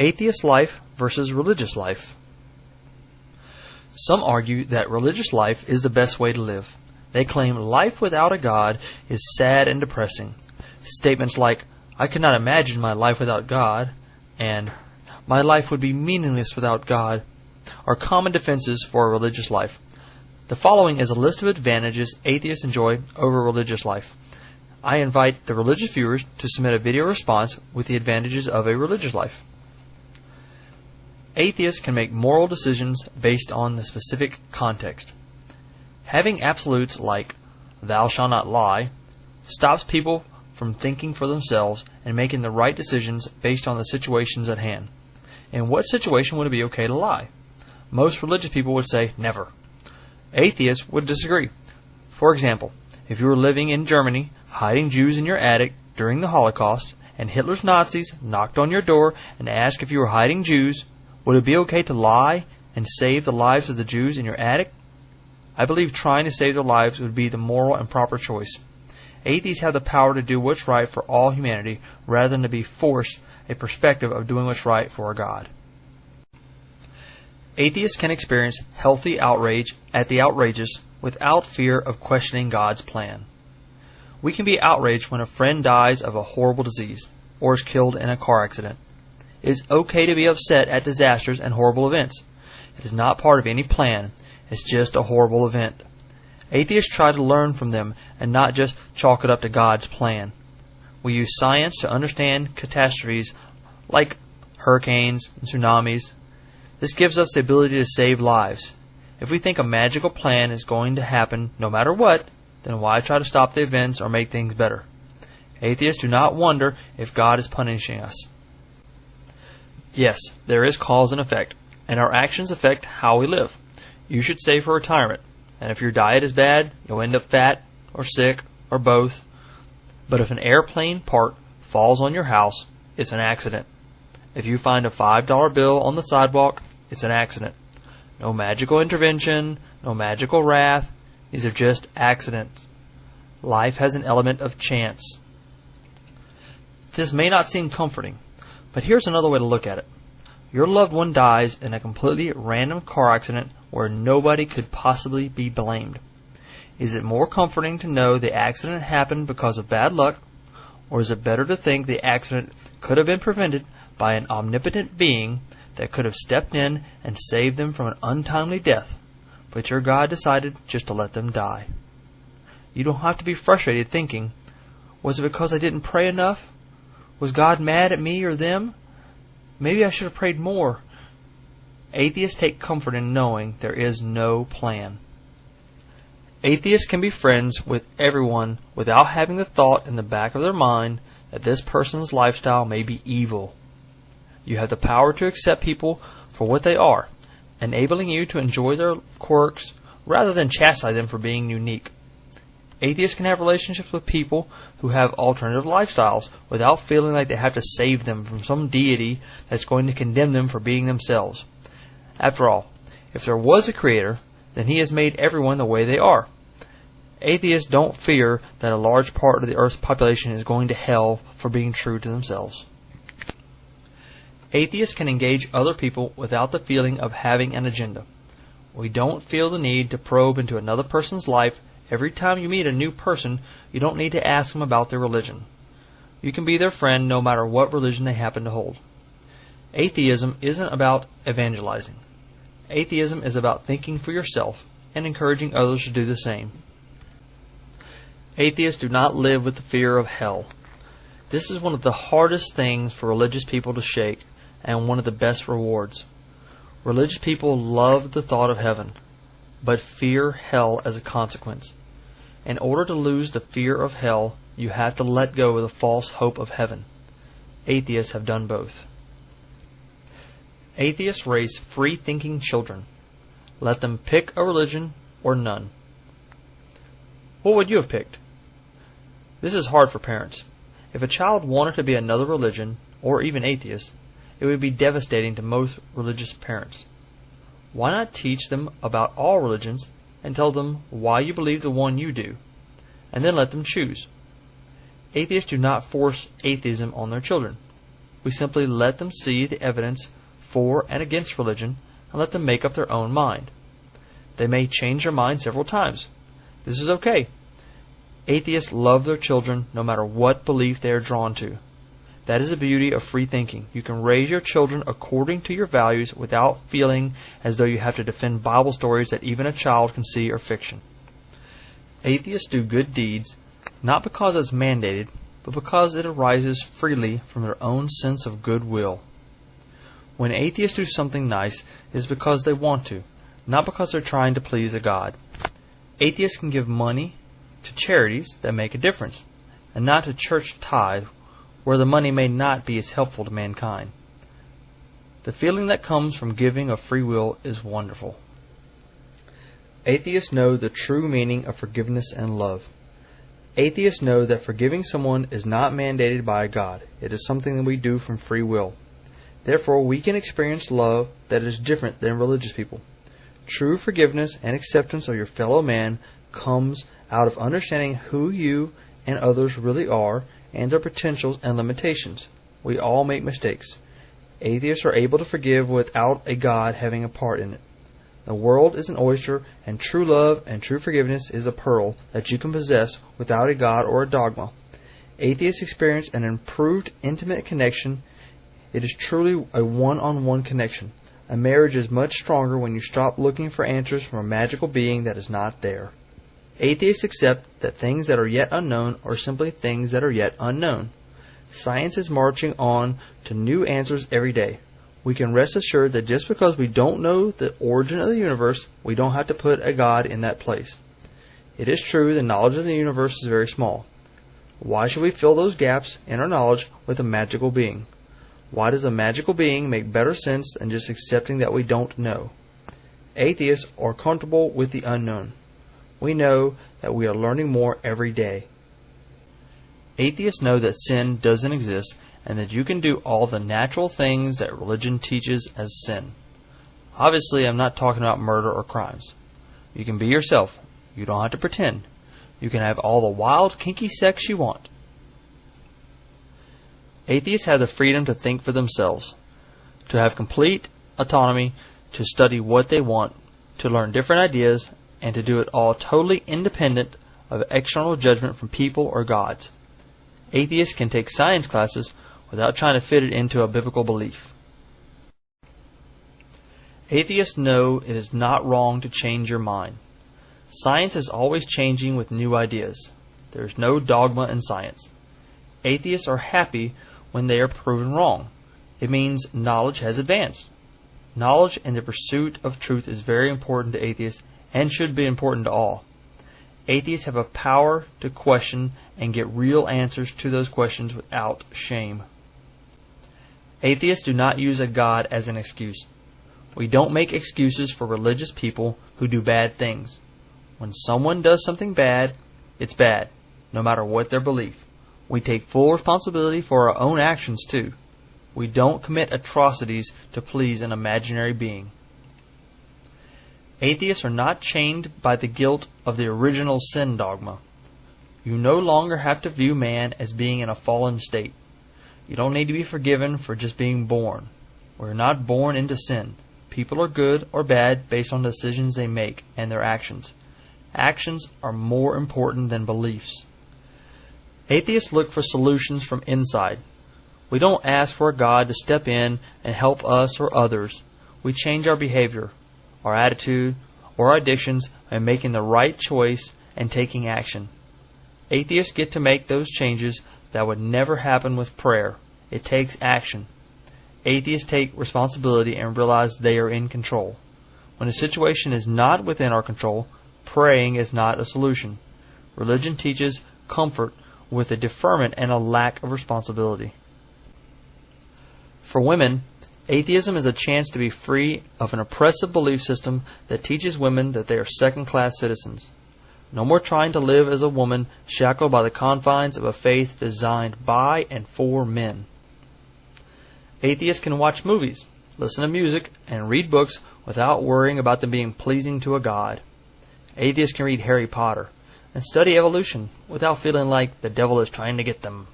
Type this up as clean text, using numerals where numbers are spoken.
Atheist life versus religious life. Some argue that religious life is the best way to live. They claim life without a God is sad and depressing. Statements like, "I cannot imagine my life without God," and "my life would be meaningless without God," are common defenses for a religious life. The following is a list of advantages atheists enjoy over religious life. I invite the religious viewers to submit a video response with the advantages of a religious life. Atheists can make moral decisions based on the specific context. Having absolutes like "thou shalt not lie" stops people from thinking for themselves and making the right decisions based on the situations at hand. In what situation would it be okay to lie? Most religious people would say never. Atheists would disagree. For example, if you were living in Germany, hiding Jews in your attic during the Holocaust, and Hitler's Nazis knocked on your door and asked if you were hiding Jews, would it be okay to lie and save the lives of the Jews in your attic? I believe trying to save their lives would be the moral and proper choice. Atheists have the power to do what's right for all humanity rather than to be forced a perspective of doing what's right for a God. Atheists can experience healthy outrage at the outrageous without fear of questioning God's plan. We can be outraged when a friend dies of a horrible disease or is killed in a car accident. It is okay to be upset at disasters and horrible events. It is not part of any plan. It's just a horrible event. Atheists try to learn from them and not just chalk it up to God's plan. We use science to understand catastrophes like hurricanes and tsunamis. This gives us the ability to save lives. If we think a magical plan is going to happen no matter what, then why try to stop the events or make things better? Atheists do not wonder if God is punishing us. Yes, there is cause and effect, and our actions affect how we live. You should save for retirement, and if your diet is bad, you'll end up fat or sick or both. But if an airplane part falls on your house, it's an accident. If you find a $5 bill on the sidewalk, it's an accident. No magical intervention, no magical wrath. These are just accidents. Life has an element of chance. This may not seem comforting, but here's another way to look at it. Your loved one dies in a completely random car accident where nobody could possibly be blamed. Is it more comforting to know the accident happened because of bad luck, or is it better to think the accident could have been prevented by an omnipotent being that could have stepped in and saved them from an untimely death, but your God decided just to let them die? You don't have to be frustrated thinking, was it because I didn't pray enough? Was God mad at me or them? Maybe I should have prayed more. Atheists take comfort in knowing there is no plan. Atheists can be friends with everyone without having the thought in the back of their mind that this person's lifestyle may be evil. You have the power to accept people for what they are, enabling you to enjoy their quirks rather than chastise them for being unique. Atheists can have relationships with people who have alternative lifestyles without feeling like they have to save them from some deity that's going to condemn them for being themselves. After all, if there was a creator, then he has made everyone the way they are. Atheists don't fear that a large part of the Earth's population is going to hell for being true to themselves. Atheists can engage other people without the feeling of having an agenda. We don't feel the need to probe into another person's life. Every time you meet a new person, you don't need to ask them about their religion. You can be their friend no matter what religion they happen to hold. Atheism isn't about evangelizing. Atheism is about thinking for yourself and encouraging others to do the same. Atheists do not live with the fear of hell. This is one of the hardest things for religious people to shake, and one of the best rewards. Religious people love the thought of heaven, but fear hell as a consequence. In order to lose the fear of hell, you have to let go of the false hope of heaven. Atheists have done both. Atheists raise free-thinking children. Let them pick a religion or none. What would you have picked? This is hard for parents. If a child wanted to be another religion, or even atheist, it would be devastating to most religious parents. Why not teach them about all religions and tell them why you believe the one you do, and then let them choose? Atheists do not force atheism on their children. We simply let them see the evidence for and against religion and let them make up their own mind. They may change their mind several times. This is okay. Atheists love their children no matter what belief they are drawn to. That is the beauty of free thinking. You can raise your children according to your values without feeling as though you have to defend Bible stories that even a child can see are fiction. Atheists do good deeds not because it's mandated, but because it arises freely from their own sense of goodwill. When atheists do something nice, it is because they want to, not because they're trying to please a God. Atheists can give money to charities that make a difference, and not to church tithe, where the money may not be as helpful to mankind. The feeling that comes from giving of free will is wonderful. Atheists know the true meaning of forgiveness and love. Atheists know that forgiving someone is not mandated by God. It is something that we do from free will. Therefore, we can experience love that is different than religious people. True forgiveness and acceptance of your fellow man comes out of understanding who you and others really are and their potentials and limitations. We all make mistakes. Atheists are able to forgive without a God having a part in it. The world is an oyster, and true love and true forgiveness is a pearl that you can possess without a God or a dogma. Atheists experience an improved intimate connection. It is truly a one-on-one connection. A marriage is much stronger when you stop looking for answers from a magical being that is not there. Atheists accept that things that are yet unknown are simply things that are yet unknown. Science is marching on to new answers every day. We can rest assured that just because we don't know the origin of the universe, we don't have to put a God in that place. It is true the knowledge of the universe is very small. Why should we fill those gaps in our knowledge with a magical being? Why does a magical being make better sense than just accepting that we don't know? Atheists are comfortable with the unknown. We know that we are learning more every day. Atheists know that sin doesn't exist and that you can do all the natural things that religion teaches as sin. Obviously, I'm not talking about murder or crimes. You can be yourself. You don't have to pretend. You can have all the wild, kinky sex you want. Atheists have the freedom to think for themselves, to have complete autonomy, to study what they want, to learn different ideas, and to do it all totally independent of external judgment from people or gods. Atheists can take science classes without trying to fit it into a biblical belief. Atheists know it is not wrong to change your mind. Science is always changing with new ideas. There is no dogma in science. Atheists are happy when they are proven wrong. It means knowledge has advanced. Knowledge and the pursuit of truth is very important to atheists and should be important to all. Atheists have a power to question and get real answers to those questions without shame. Atheists do not use a God as an excuse. We don't make excuses for religious people who do bad things. When someone does something bad, it's bad, no matter what their belief. We take full responsibility for our own actions too. We don't commit atrocities to please an imaginary being. Atheists are not chained by the guilt of the original sin dogma. You no longer have to view man as being in a fallen state. You don't need to be forgiven for just being born. We're not born into sin. People are good or bad based on decisions they make and their actions. Actions are more important than beliefs. Atheists look for solutions from inside. We don't ask for God to step in and help us or others. We change our behavior, our attitude, or our addictions by making the right choice and taking action. Atheists get to make those changes that would never happen with prayer. It takes action. Atheists take responsibility and realize they are in control. When a situation is not within our control, praying is not a solution. Religion teaches comfort with a deferment and a lack of responsibility. For women, atheism is a chance to be free of an oppressive belief system that teaches women that they are second-class citizens. No more trying to live as a woman shackled by the confines of a faith designed by and for men. Atheists can watch movies, listen to music, and read books without worrying about them being pleasing to a god. Atheists can read Harry Potter and study evolution without feeling like the devil is trying to get them.